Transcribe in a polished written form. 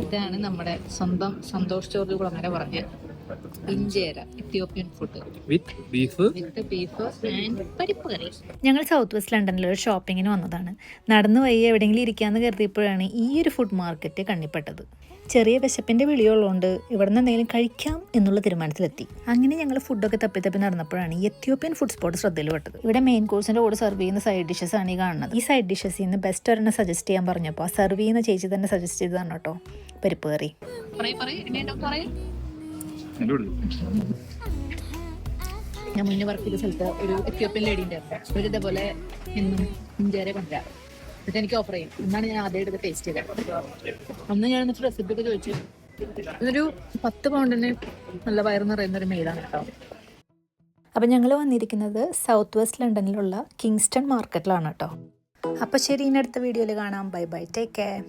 ഇതാണ് നമ്മുടെ സ്വന്തം സന്തോഷ് ചോർജ് കുളങ്ങര പറഞ്ഞ ഇഞ്ചേര ഇത്യോപ്യൻ ഫുഡ് വിത്ത് ബീഫ് ആൻഡ് പരിപ്പ് കറി. ഞങ്ങൾ സൗത്ത് വെസ്റ്റ് ലണ്ടനിൽ ഒരു ഷോപ്പിങ്ങിന് വന്നതാണ്. നടന്നു വയ്യ എവിടെയെങ്കിലും ഇരിക്കാമെന്ന് കരുതിയപ്പോഴാണ് ഈ ഒരു ഫുഡ് മാർക്കറ്റ് കണ്ണിപ്പെട്ടത്. ചെറിയ വിശപ്പിൻ്റെ വിളിയുള്ളതുകൊണ്ട് ഇവിടെ നിന്ന് എന്തെങ്കിലും കഴിക്കാം എന്നുള്ള തീരുമാനത്തിലെത്തി. അങ്ങനെ ഞങ്ങൾ ഫുഡൊക്കെ തപ്പി നടന്നപ്പോഴാണ് ഈ എത്യോപ്യൻ ഫുഡ് സ്പോട്ട് ശ്രദ്ധയിൽ പെട്ടത്. ഇവിടെ മെയിൻ കോഴ്സിൻ്റെ കൂടെ സെർവ് ചെയ്യുന്ന സൈഡ് ഡിഷസ് ആണ് ഈ കാണുന്നത്. ഈ സൈഡ് ഡിഷസിൽ നിന്ന് ബെസ്റ്റ് ഒരെണ്ണം സജസ്റ്റ് ചെയ്യാൻ പറഞ്ഞപ്പോൾ സെർവ് ചെയ്യുന്ന ചേച്ചി തന്നെ സജസ്റ്റ് ചെയ്തതാണ് കേട്ടോ പരിപ്പ് കറി. ഞാൻ മുന്നേ വർക്ക് ചെയ്ത സ്ഥലത്ത് ഒരു എത്യോപ്യൻ ലേഡീൻ്റെ ഒരു ഇതേപോലെ എന്നും ഇഞ്ചേരെ കൊണ്ടുവരാം. എന്നിട്ട് എനിക്ക് ഓഫർ ചെയ്യും. എന്നാണ് ഞാൻ ആദ്യം എടുത്ത് ടേസ്റ്റ് ചെയ്തത്. അന്ന് ഞാൻ എന്നിട്ട് റെസിപ്പി ഒക്കെ ചോദിച്ചു. ഇതൊരു 10 പൗണ്ടിന് നല്ല വയറ് നിറയുന്ന ഒരു മെയിലാണ് കേട്ടോ. അപ്പം ഞങ്ങൾ വന്നിരിക്കുന്നത് സൗത്ത് വെസ്റ്റ് ലണ്ടനിലുള്ള കിങ്സ്റ്റൺ മാർക്കറ്റിലാണ് കേട്ടോ. അപ്പോൾ ശരി, ഇനി അടുത്ത വീഡിയോയിൽ കാണാം. Bye bye, take care.